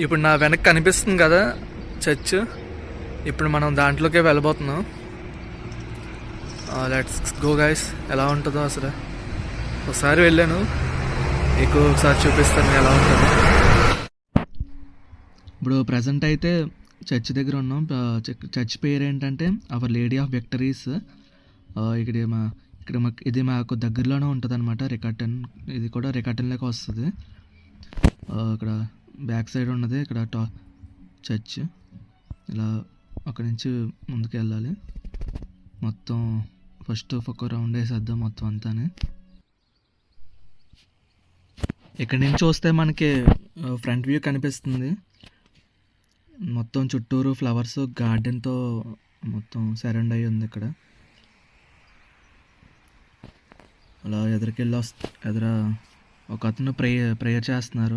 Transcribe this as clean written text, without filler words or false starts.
ఇప్పుడు నా వెనక్కి కనిపిస్తుంది కదా చర్చ్. ఇప్పుడు మనం దాంట్లోకే వెళ్ళబోతున్నాం. Let's go guys. ఎలా ఉంటుందో అసలు ఒకసారి వెళ్ళాను, మీకు ఒకసారి చూపిస్తాను ఎలా ఉంటుందో. ఇప్పుడు ప్రజెంట్ అయితే చర్చ్ దగ్గర ఉన్నాం. చర్చ్ పేరు ఏంటంటే అవర్ లేడీ ఆఫ్ విక్టరీస్. ఇది మాకు దగ్గరలోనే ఉంటుంది అనమాట. రికార్టన్, ఇది కూడా రికార్టన్లోకి వస్తుంది. ఇక్కడ బ్యాక్ సైడ్ ఉన్నది ఇక్కడ చర్చ్. ఇలా అక్కడి నుంచి ముందుకు వెళ్ళాలి. మొత్తం ఫస్ట్ ఒక రౌండ్ వేసేద్దాం మొత్తం అంతానే. ఇక్కడి నుంచి చూస్తే మనకి ఫ్రంట్ వ్యూ కనిపిస్తుంది. మొత్తం చుట్టూరు ఫ్లవర్స్ గార్డెన్తో మొత్తం సరౌండ్ అయ్యి ఉంది. ఇక్కడ అలా ఎదురుకెళ్ళి ఎదుర ఒక అతను ప్రేయర్ చేస్తున్నారు.